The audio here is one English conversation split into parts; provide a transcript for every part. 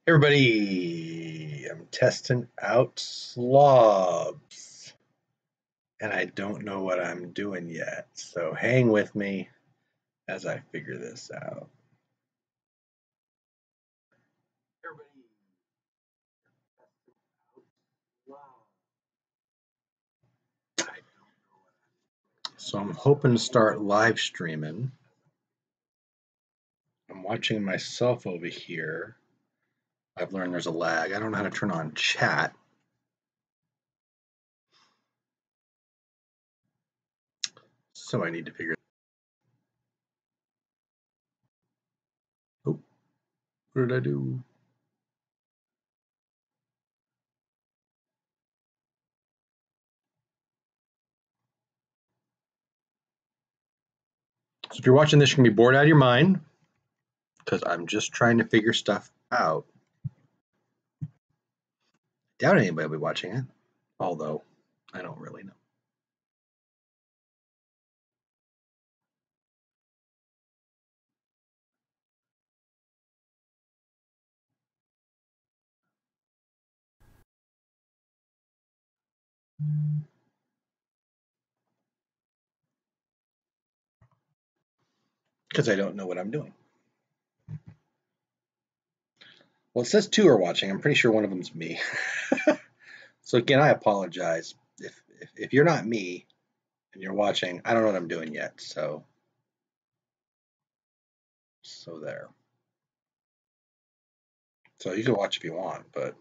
Everybody, I'm testing out SLOBS, and I don't know what I'm doing yet, so hang with me as I figure this out. So I'm hoping to start live streaming. I'm watching myself over here. I've learned there's a lag. I don't know how to turn on chat. So I need to figure. Oh, what did I do? So if you're watching this, you're gonna be bored out of your mind because I'm just trying to figure stuff out. Doubt anybody will be watching it, although I don't really know. Because I don't know what I'm doing. Well, it says 2 are watching. I'm pretty sure one of them's me. So again, I apologize. If you're not me and you're watching, I don't know what I'm doing yet. So there. So you can watch if you want, but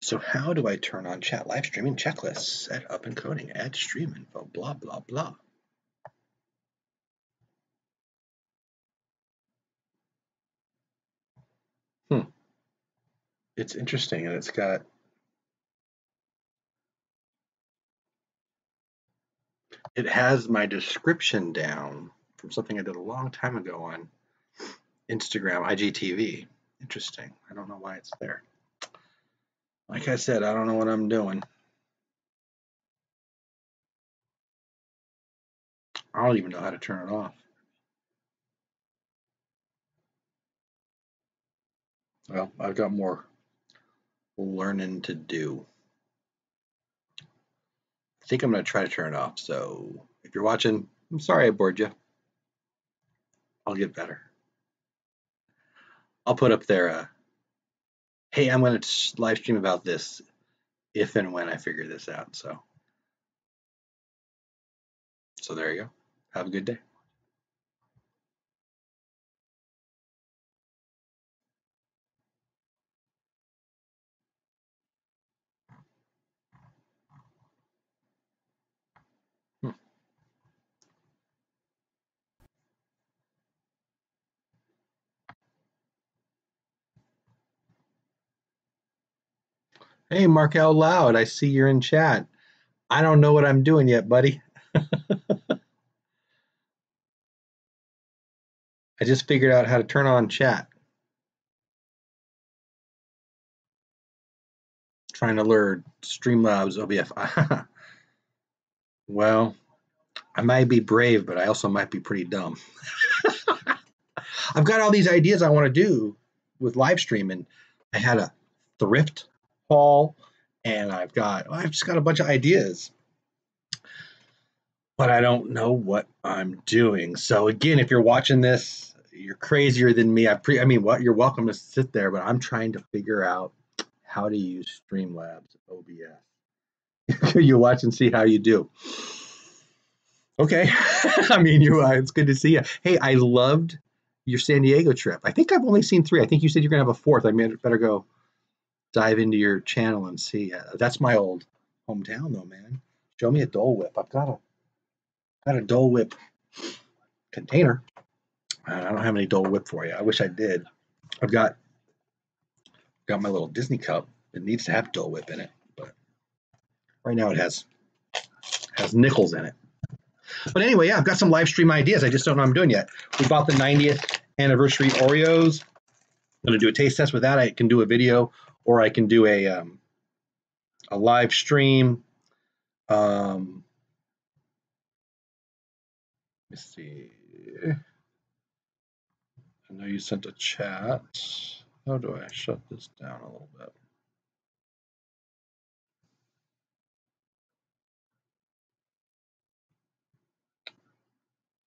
so how do I turn on chat? Live streaming checklist, set up encoding, add stream info, blah, blah, blah. It's interesting, and it's got, it has my description down from something I did a long time ago on Instagram, IGTV. Interesting. I don't know why it's there. Like I said, I don't know what I'm doing. I don't even know how to turn it off. Well, I've got more learning to do. I think I'm going to try to turn it off. So if you're watching, I'm sorry I bored you. I'll get better. I'll put up there, hey, I'm going to live stream about this if and when I figure this out. So there you go. Have a good day. Hey, Mark Out Loud, I see you're in chat. I don't know what I'm doing yet, buddy. I just figured out how to turn on chat. Trying to learn Streamlabs OBF. Well, I might be brave, but I also might be pretty dumb. I've got all these ideas I want to do with live streaming. I had a thrift haul, and I've just got a bunch of ideas, but I don't know what I'm doing. So again, if you're watching this, you're crazier than me. I mean, what? You're welcome to sit there, but I'm trying to figure out how to use Streamlabs OBS. You watch and see how you do. Okay. I mean, it's good to see you. Hey, I loved your San Diego trip. I think I've only seen 3. I think you said you're going to have a 4th. I better go dive into your channel and see. That's my old hometown, though, man. Show me a Dole Whip. I've got a Dole Whip container. I don't have any Dole Whip for you. I wish I did. I've got my little Disney cup. It needs to have Dole Whip in it, but right now it has nickels in it. But anyway, yeah, I've got some live stream ideas. I just don't know what I'm doing yet. We bought the 90th anniversary Oreos. I'm going to do a taste test with that. I can do a video, or I can do a live stream. Let's see. I know you sent a chat. How do I shut this down a little bit?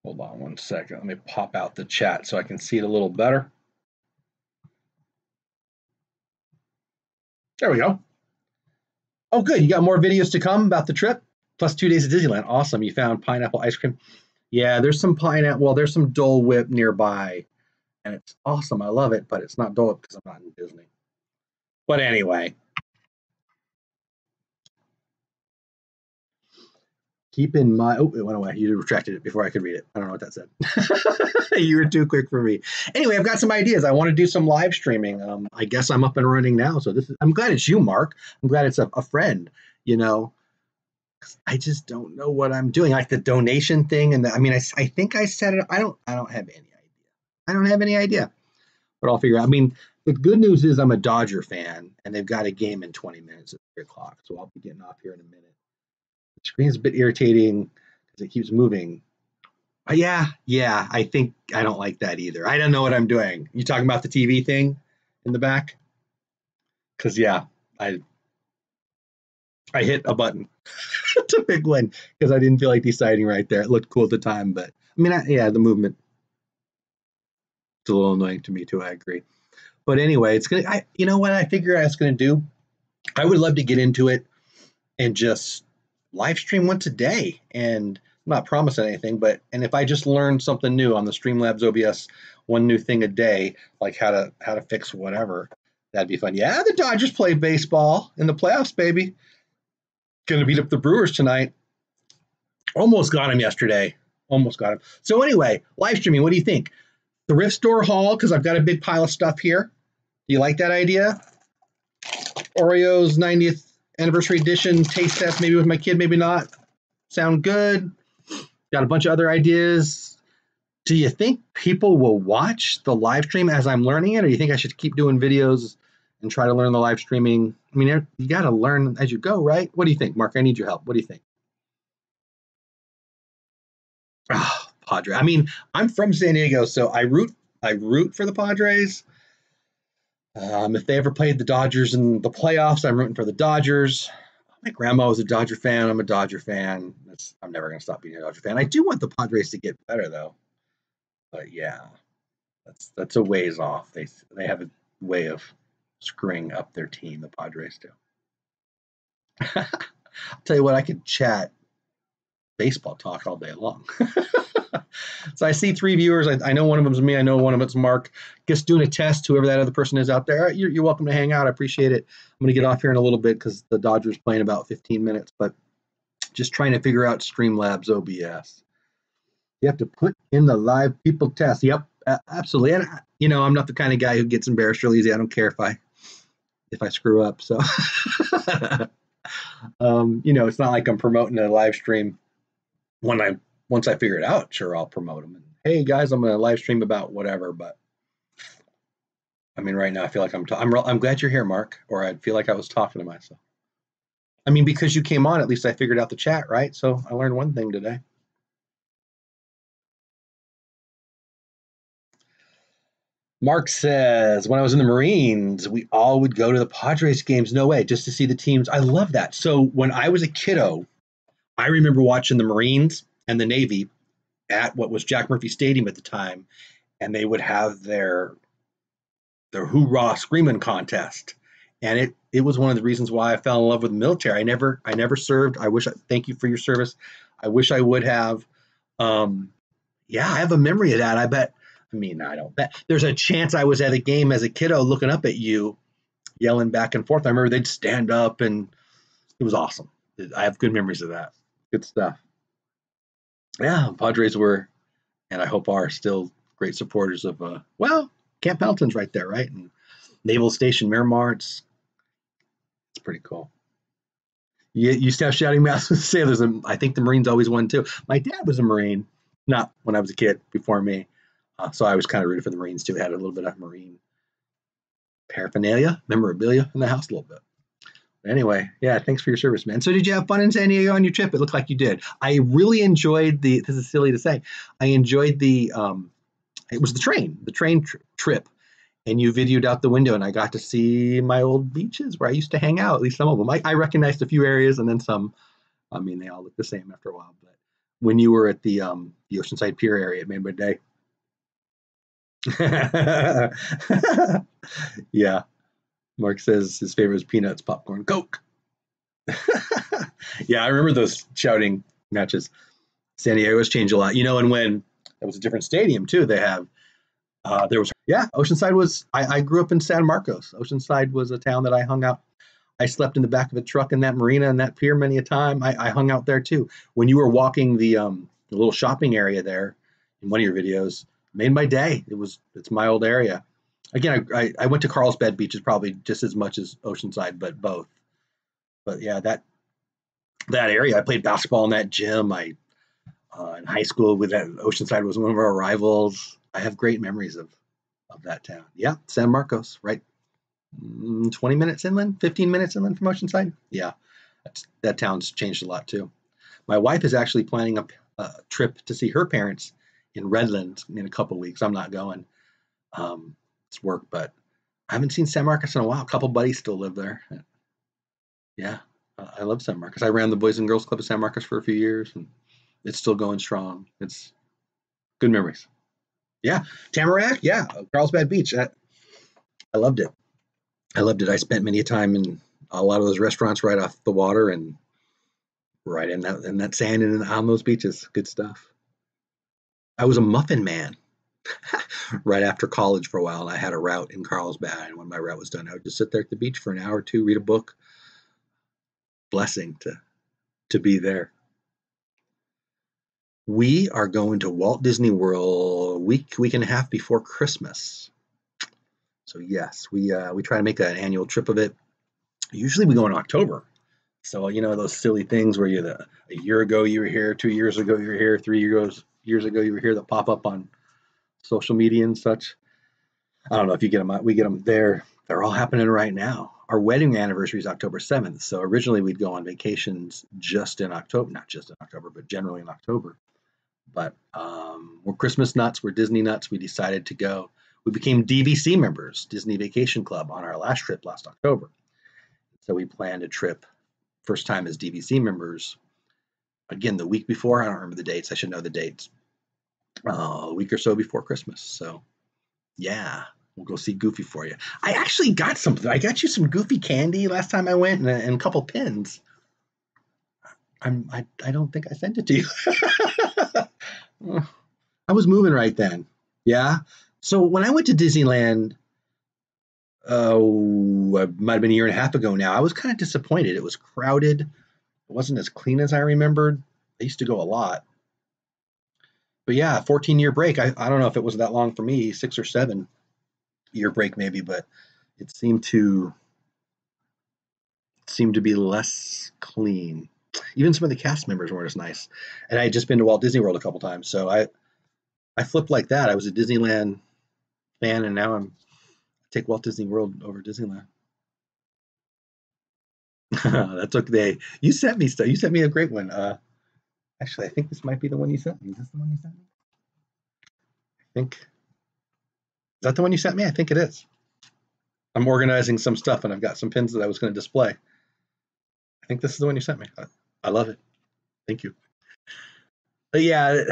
Hold on one second. Let me pop out the chat so I can see it a little better. There we go. Oh, good. You got more videos to come about the trip, plus 2 days of Disneyland. Awesome. You found pineapple ice cream. Yeah, there's some pineapple. Well, there's some Dole Whip nearby, and it's awesome. I love it, but it's not Dole Whip because I'm not in Disney. But anyway, keep in mind. Oh, it went away. You retracted it before I could read it. I don't know what that said. You were too quick for me. Anyway, I've got some ideas. I want to do some live streaming. I guess I'm up and running now. So I'm glad it's you, Mark. I'm glad it's a friend. You know, I just don't know what I'm doing, like the donation thing. And I mean, I think I said it. I don't have any idea. I don't have any idea, but I'll figure out. I mean, the good news is I'm a Dodger fan, and they've got a game in 20 minutes at 3 o'clock. So I'll be getting off here in a minute. The screen's a bit irritating because it keeps moving. Yeah, I think I don't like that either. I don't know what I'm doing. You talking about the TV thing in the back? Because yeah, I hit a button. It's a big one because I didn't feel like deciding right there. It looked cool at the time, but I mean, yeah, the movement is a little annoying to me too. I agree. But anyway, it's gonna. You know what I figure I was gonna do? I would love to get into it and just live stream once a day. And I'm not promising anything, but if I just learn something new on the Streamlabs OBS, one new thing a day, like how to fix whatever, that'd be fun. Yeah, the Dodgers play baseball in the playoffs, baby. Gonna beat up the Brewers tonight. Almost got him yesterday. Almost got him. So anyway, live streaming. What do you think? Thrift store haul, because I've got a big pile of stuff here. Do you like that idea? Oreos 90th anniversary edition taste test, maybe with my kid, maybe not. Sound good? Got a bunch of other ideas. Do you think people will watch the live stream as I'm learning it, or do you think I should keep doing videos and try to learn the live streaming? I mean, you got to learn as you go, right? What do you think, Mark? I need your help. What do you think? Oh, Padre. I mean, I'm from San Diego, so I root for the Padres. If they ever played the Dodgers in the playoffs, I'm rooting for the Dodgers. My grandma was a Dodger fan. I'm a Dodger fan. I'm never going to stop being a Dodger fan. I do want the Padres to get better, though. But yeah, that's a ways off. They have a way of screwing up their team. The Padres do. I'll tell you what, I could chat baseball talk all day long. So I see 3 viewers. I know one of them's me. I know one of it's Mark. Just doing a test, whoever that other person is out there. You're welcome to hang out. I appreciate it. I'm going to get off here in a little bit because the Dodgers playing about 15 minutes, but just trying to figure out Streamlabs OBS. You have to put in the live people test. Yep, absolutely. And I'm not the kind of guy who gets embarrassed real easy. I don't care if I screw up. So, it's not like I'm promoting a live stream. Once I figure it out, sure, I'll promote them. And, hey guys, I'm going to live stream about whatever. But I mean, right now I feel like I'm glad you're here, Mark. Or I feel like I was talking to myself. I mean, because you came on, at least I figured out the chat, right? So I learned one thing today. Mark says, when I was in the Marines, we all would go to the Padres games. No way, just to see the teams. I love that. So when I was a kiddo, I remember watching the Marines and the Navy at what was Jack Murphy Stadium at the time, and they would have their hoorah screaming contest. And it was one of the reasons why I fell in love with the military. I never served. Thank you for your service. I wish I would have. Yeah, I have a memory of that. I don't bet. There's a chance I was at a game as a kiddo looking up at you, yelling back and forth. I remember they'd stand up, and it was awesome. I have good memories of that. Good stuff. Yeah, Padres were, and I hope are, still great supporters of, Camp Pendleton's right there, right? And Naval Station Miramar, it's pretty cool. You start shouting mass with sailors, and I think the Marines always won too. My dad was a Marine, not when I was a kid, before me, so I was kind of rooted for the Marines too. Had a little bit of Marine paraphernalia, memorabilia in the house a little bit. Anyway, yeah, thanks for your service, man. So did you have fun in San Diego on your trip? It looked like you did. I really enjoyed this is silly to say, I enjoyed it was the train trip. And you videoed out the window, and I got to see my old beaches where I used to hang out, at least some of them. I recognized a few areas, and then some, I mean, they all look the same after a while. But when you were at the Oceanside Pier area, it made my day. Yeah. Mark says his favorite is peanuts, popcorn, Coke. Yeah, I remember those shouting matches. San Diego's changed a lot, and when it was a different stadium too, there was Oceanside was. I grew up in San Marcos. Oceanside was a town that I hung out. I slept in the back of a truck in that marina and that pier many a time. I hung out there too. When you were walking the little shopping area there in one of your videos, made my day. It's my old area. Again, I went to Carlsbad Beach, is probably just as much as Oceanside, but both. But yeah, that area. I played basketball in that gym. In high school with that Oceanside was one of our rivals. I have great memories of that town. Yeah, San Marcos, right? 20 minutes inland, 15 minutes inland from Oceanside. Yeah, that town's changed a lot too. My wife is actually planning a trip to see her parents in Redlands in a couple weeks. I'm not going. It's work, but I haven't seen San Marcos in a while. A couple buddies still live there. Yeah, I love San Marcos. I ran the Boys and Girls Club of San Marcos for a few years, and it's still going strong. It's good memories. Yeah, Tamarack. Yeah, Carlsbad Beach. I loved it. I spent many a time in a lot of those restaurants right off the water and right in that sand and on those beaches. Good stuff. I was a muffin man right after college for a while. I had a route in Carlsbad, and when my route was done, I would just sit there at the beach for an hour or two, read a book. Blessing to be there. We are going to Walt Disney World a week and a half before Christmas. So yes, we try to make an annual trip of it. Usually we go in October. So those silly things where a year ago you were here, 2 years ago you were here, 3 years ago you were here, that pop up on social media and such. I don't know if you get them. We get them there. They're all happening right now. Our wedding anniversary is October 7th. So originally we'd go on vacations just in October, not just in October, but generally in October. But we're Christmas nuts. We're Disney nuts. We decided to go. We became DVC members, Disney Vacation Club, on our last trip last October. So we planned a trip, first time as DVC members. Again, the week before, I don't remember the dates. I should know the dates. A week or so before Christmas. So yeah, we'll go see Goofy for you. I actually got something. I got you some Goofy candy last time I went, and a couple pins. I don't think I sent it to you. I was moving right then. Yeah. So when I went to Disneyland, it might have been a year and a half ago now, I was kind of disappointed. It was crowded. It wasn't as clean as I remembered. I used to go a lot. But yeah, 14-year break. I don't know if it was that long for me, 6 or 7 year break maybe, but it seemed to be less clean. Even some of the cast members weren't as nice. And I had just been to Walt Disney World a couple times, so I flipped like that. I was a Disneyland fan, and now I take Walt Disney World over Disneyland. That's okay. You sent me stuff. You sent me a great one. Actually, I think this might be the one you sent me. Is this the one you sent me? I think. Is that the one you sent me? I think it is. I'm organizing some stuff, and I've got some pins that I was going to display. I think this is the one you sent me. I love it. Thank you. But yeah,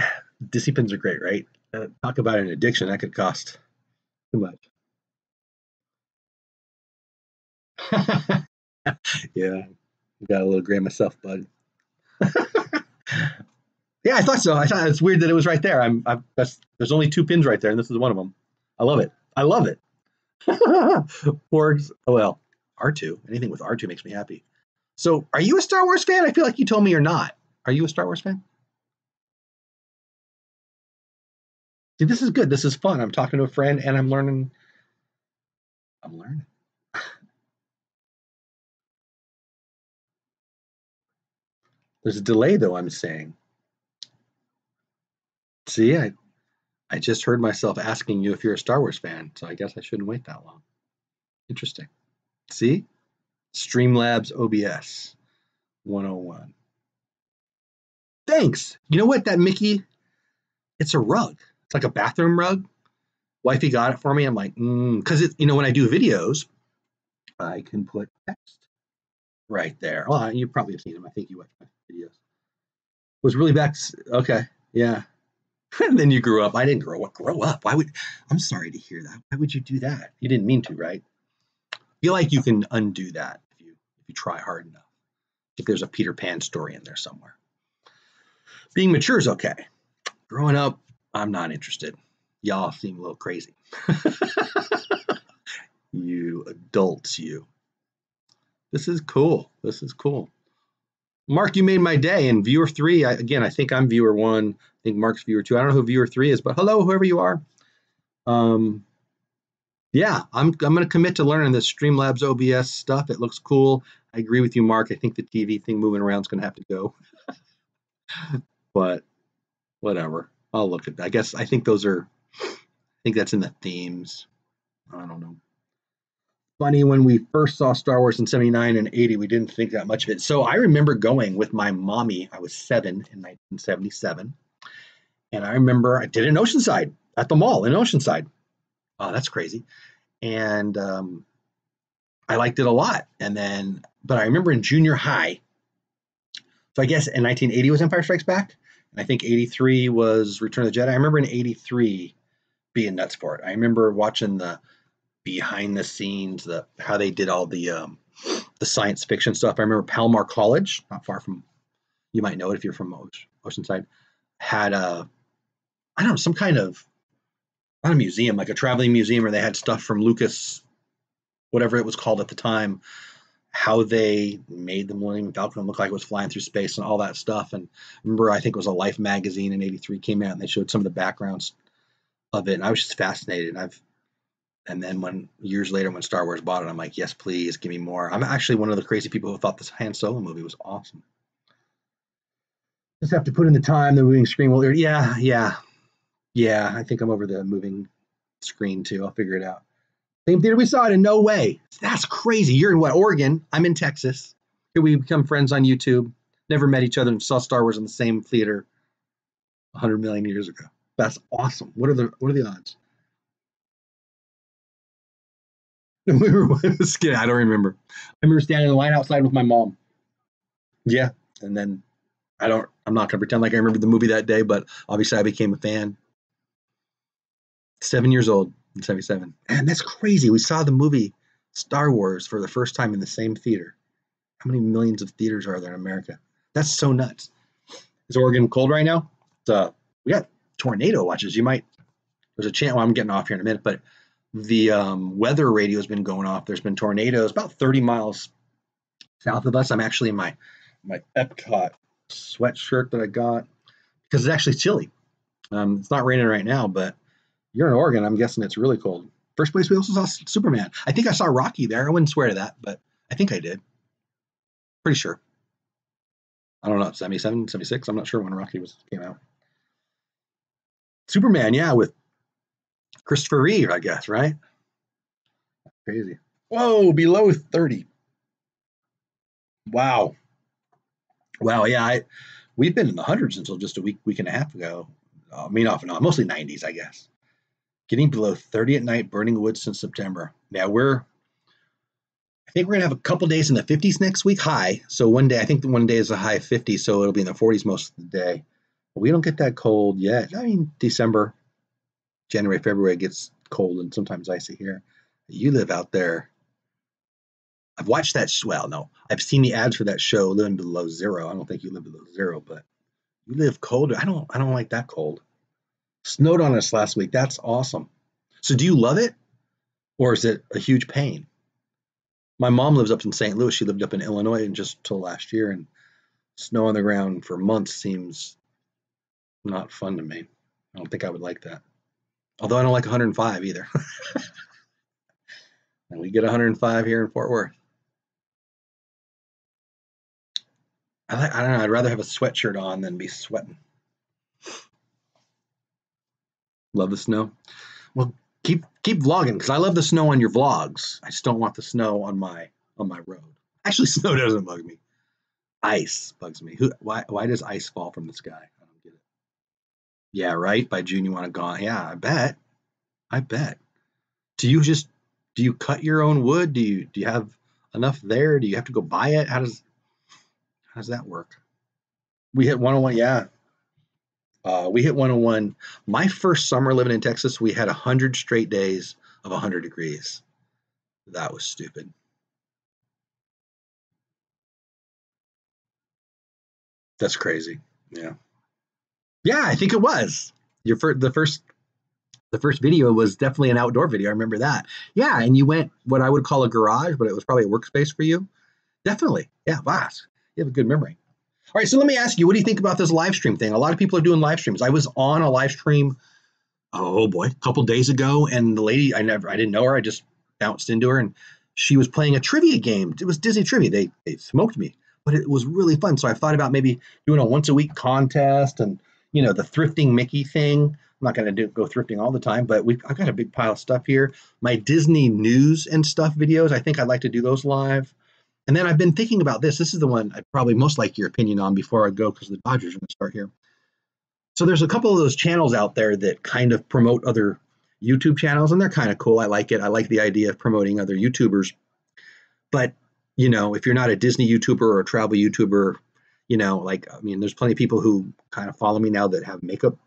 Disney pins are great, right? Talk about an addiction. That could cost too much. Yeah, got a little gray myself, bud. Yeah, I thought so. I thought it's weird that it was right there. There's only 2 pins right there, and this is one of them. I love it. I love it. Porgs. Oh well, R2. Anything with R2 makes me happy. So, are you a Star Wars fan? I feel like you told me you're not. Are you a Star Wars fan? See, this is good. This is fun. I'm talking to a friend, and I'm learning. I'm learning. There's a delay though, I'm saying. See, I just heard myself asking you if you're a Star Wars fan, so I guess I shouldn't wait that long. Interesting. See? Streamlabs OBS 101. Thanks. You know what, that Mickey, it's a rug. It's like a bathroom rug. Wifey got it for me. I'm like, because when I do videos, I can put text right there. Well, you probably have seen them. I think you watch my videos. Was really back. Okay, yeah. And then you grew up. I didn't grow up. Grow up. Why would? I'm sorry to hear that. Why would you do that? You didn't mean to, right? I feel like you can undo that if you try hard enough. If there's a Peter Pan story in there somewhere. Being mature is okay. Growing up, I'm not interested. Y'all seem a little crazy. You adults, you. This is cool. This is cool. Mark, you made my day. And viewer 3, I think I'm viewer 1. I think Mark's viewer 2. I don't know who viewer 3 is, but hello, whoever you are. Yeah, I'm going to commit to learning this Streamlabs OBS stuff. It looks cool. I agree with you, Mark. I think the TV thing moving around is going to have to go. But whatever. I'll look at that. I think that's in the themes. I don't know. Funny, when we first saw Star Wars in 79 and 80, we didn't think that much of it. So I remember going with my mommy. I was 7 in 1977. And I remember I did it in Oceanside, at the mall in Oceanside. Oh, that's crazy. And I liked it a lot. But I remember in junior high, so I guess in 1980 was Empire Strikes Back. And I think 83 was Return of the Jedi. I remember in 83 being nuts for it. I remember watching the behind the scenes, how they did all the science fiction stuff. I remember Palomar College, not far from, you might know it if you're from Oceanside, had some kind of, not a museum, like a traveling museum, where they had stuff from Lucas, whatever it was called at the time, how they made the Millennium Falcon look like it was flying through space and all that stuff. And remember, I think it was a Life magazine in 83 came out and they showed some of the backgrounds of it. And I was just fascinated. And then years later, when Star Wars bought it, I'm like, yes, please, give me more. I'm actually one of the crazy people who thought this Han Solo movie was awesome. Just have to put in the time, the moving screen will, yeah. I think I'm over the moving screen too. I'll figure it out. Same theater we saw it in. No way. That's crazy. You're in what, Oregon? I'm in Texas. Here we become friends on YouTube. Never met each other and saw Star Wars in the same theater 100 million years ago. That's awesome. What are the odds? I don't remember. I remember standing in the line outside with my mom. Yeah, and then I'm not gonna pretend like I remember the movie that day, but obviously I became a fan. 7 years old in 77. And that's crazy. We saw the movie Star Wars for the first time in the same theater. How many millions of theaters are there in America? That's so nuts. Is Oregon cold right now? We got tornado watches. There's a chance, well, I'm getting off here in a minute, but the weather radio has been going off. There's been tornadoes about 30 miles south of us. I'm actually in my Epcot sweatshirt that I got because it's actually chilly. It's not raining right now, but you're in Oregon. I'm guessing it's really cold. First place we also saw Superman. I think I saw Rocky there. I wouldn't swear to that, but I think I did. Pretty sure. I don't know, 77, 76. I'm not sure when Rocky came out. Superman, yeah, with Christopher Reeve, I guess, right? Crazy. Whoa, below 30. Wow. Yeah, we've been in the hundreds until just a week and a half ago. I mean, off and on, mostly 90s, I guess. Getting below 30 at night, burning wood since September. Now I think we're gonna have a couple days in the 50s next week, high. So one day is a high of 50, so it'll be in the 40s most of the day. But we don't get that cold yet. I mean, December, January, February, it gets cold and sometimes icy here. You live out there. I've watched that. Well, no, I've seen the ads for that show, Living Below Zero. I don't think you live below zero, but you live colder. I don't like that cold. Snowed on us last week. That's awesome. So do you love it, or is it a huge pain? My mom lives up in St. Louis. She lived up in Illinois and just till last year, and snow on the ground for months seems not fun to me. I don't think I would like that. Although I don't like 105 either. And we get 105 here in Fort Worth. I don't know. I'd rather have a sweatshirt on than be sweating. Love the snow. Well, keep vlogging because I love the snow on your vlogs. I just don't want the snow on my road. Actually, snow doesn't bug me. Ice bugs me. Why does ice fall from the sky? I don't get it. Yeah, right. By June you want to gone. Yeah, I bet. I bet. Do you just do you cut your own wood? Do you have enough there? Do you have to go buy it? How does that work? We hit 101. Yeah, we hit 101. My first summer living in Texas, we had 100 straight days of 100 degrees. That was stupid. That's crazy. Yeah. Yeah, I think it was. The first video was definitely an outdoor video. I remember that. Yeah, and you went what I would call a garage, but it was probably a workspace for you. Definitely. Yeah, wow. You have a good memory. All right, so let me ask you, what do you think about this live stream thing? A lot of people are doing live streams. I was on a live stream, oh boy, a couple days ago, and the lady, I didn't know her. I just bounced into her, and she was playing a trivia game. It was Disney trivia. They smoked me, but it was really fun. So I thought about maybe doing a once a week contest, and the thrifting Mickey thing. I'm not going to go thrifting all the time, but I've got a big pile of stuff here. My Disney news and stuff videos. I think I'd like to do those live. And then I've been thinking about this. This is the one I'd probably most like your opinion on before I go because the Dodgers are going to start here. So there's a couple of those channels out there that kind of promote other YouTube channels, and they're kind of cool. I like it. I like the idea of promoting other YouTubers. But, if you're not a Disney YouTuber or a travel YouTuber, there's plenty of people who kind of follow me now that have makeup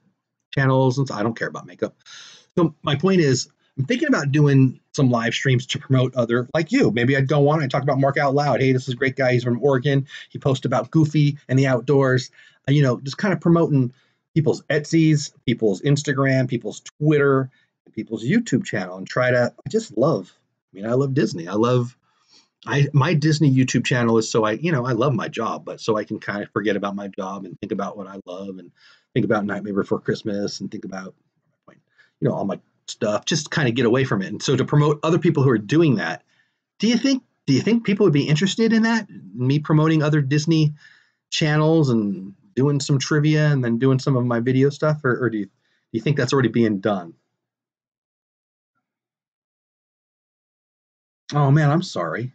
channels, and so I don't care about makeup. So my point is, I'm thinking about doing some live streams to promote other, like you. Maybe I'd go on and talk about Mark out loud. Hey, this is a great guy. He's from Oregon. He posts about Goofy and the outdoors. Just kind of promoting people's Etsy's, people's Instagram, people's Twitter, and people's YouTube channel, and I love Disney. My Disney YouTube channel is so I love my job, but so I can kind of forget about my job and think about what I love and think about Nightmare Before Christmas and think about, all my stuff, just kind of get away from it. And so to promote other people who are doing that, do you think people would be interested in that? Me promoting other Disney channels and doing some trivia and then doing some of my video stuff, or do you think that's already being done? Oh man, I'm sorry.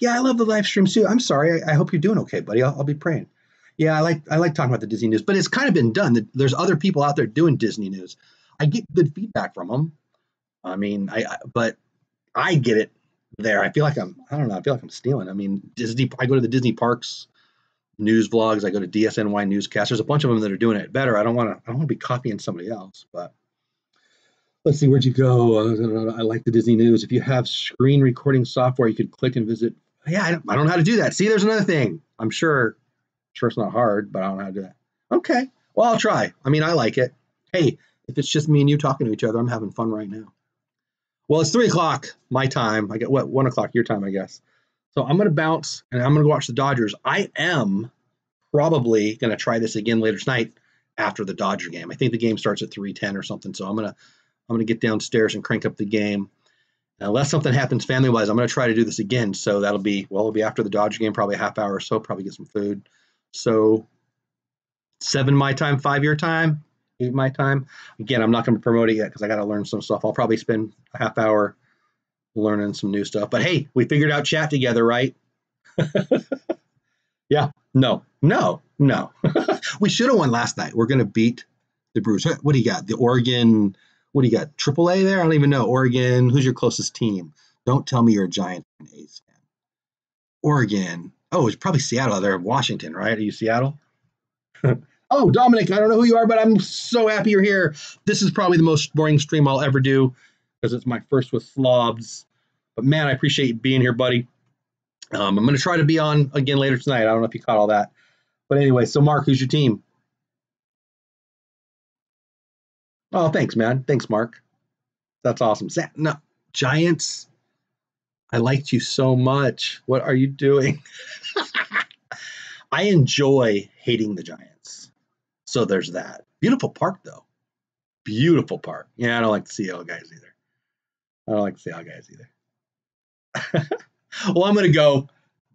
Yeah, I love the live streams too. I'm sorry. I hope you're doing okay, buddy. I'll be praying. Yeah, I like talking about the Disney news, but it's kind of been done. There's other people out there doing Disney news. I get good feedback from them. I mean, but I get it there. I don't know. I feel like I'm stealing. I mean, Disney. I go to the Disney parks news vlogs. I go to DSNY newscast. There's a bunch of them that are doing it better. I don't want to be copying somebody else. But let's see, where'd you go? I like the Disney news. If you have screen recording software, you could click and visit. Yeah, I don't know how to do that. See, there's another thing. I'm sure it's not hard, but I don't know how to do that. Okay, well, I'll try. I mean, I like it. Hey, if it's just me and you talking to each other, I'm having fun right now. Well, it's 3 o'clock my time. I get 1 o'clock your time, I guess. So I'm gonna bounce and I'm gonna watch the Dodgers. I am probably gonna try this again later tonight after the Dodger game. I think the game starts at 3:10 or something. So I'm gonna get downstairs and crank up the game. And unless something happens family wise, I'm gonna try to do this again. So it'll be after the Dodger game, probably a half hour or so. Probably get some food. So 7 my time, 5 your time, 8 my time. Again, I'm not going to promote it yet because I got to learn some stuff. I'll probably spend a half hour learning some new stuff. But hey, we figured out chat together, right? Yeah. No. We should have won last night. We're going to beat the Brewers. What do you got? The Oregon. What do you got? AAA there? I don't even know. Oregon. Who's your closest team? Don't tell me you're a Giant and A's fan. Oregon. Oh, it's probably Seattle. They're Washington, right? Are you Seattle? Oh, Dominic, I don't know who you are, but I'm so happy you're here. This is probably the most boring stream I'll ever do because it's my first with SLOBS. But man, I appreciate you being here, buddy. I'm going to try to be on again later tonight. I don't know if you caught all that. But anyway, so Mark, who's your team? Oh, thanks, man. Thanks, Mark. That's awesome. No, Giants, I liked you so much. What are you doing? I enjoy hating the Giants. So there's that. Beautiful park, though. Beautiful park. Yeah, I don't like the Seattle guys either. Well, I'm going to go.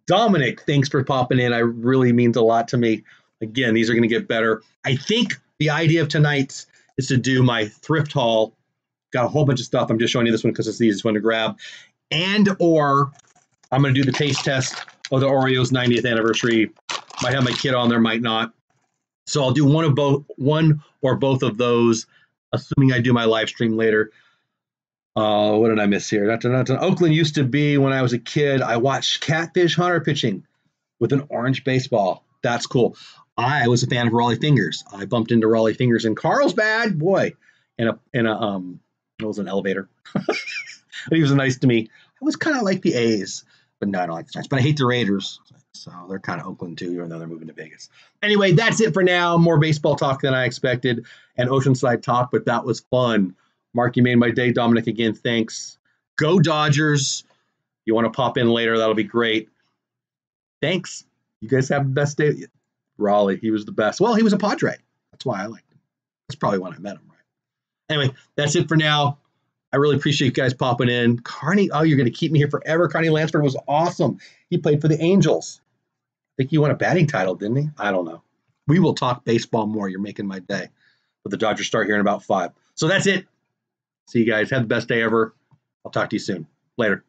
Dominic, thanks for popping in. I really means a lot to me. Again, these are going to get better. I think the idea of tonight's is to do my thrift haul. Got a whole bunch of stuff. I'm just showing you this one because it's the easiest one to grab. And or I'm going to do the taste test of the Oreos 90th anniversary. Might have my kid on there, might not. So I'll do one or both of those, assuming I do my live stream later. What did I miss here? Oakland used to be when I was a kid. I watched Catfish Hunter pitching with an orange baseball. That's cool. I was a fan of Raleigh Fingers. I bumped into Raleigh Fingers in Carlsbad, boy, in a it was an elevator. He was nice to me. I was kind of like the A's, but no, I don't like the Giants. But I hate the Raiders, so they're kind of Oakland too, even though they're moving to Vegas. Anyway, that's it for now. More baseball talk than I expected, and Oceanside talk, but that was fun. Mark, you made my day. Dominic, again, thanks. Go Dodgers. You want to pop in later, that'll be great. Thanks. You guys have the best day. Raleigh, he was the best. Well, he was a Padre. That's why I liked him. That's probably when I met him, right? Anyway, that's it for now. I really appreciate you guys popping in. Carney, oh, you're going to keep me here forever. Carney Lansford was awesome. He played for the Angels. I think he won a batting title, didn't he? I don't know. We will talk baseball more. You're making my day. But the Dodgers start here in about 5. So that's it. See you guys. Have the best day ever. I'll talk to you soon. Later.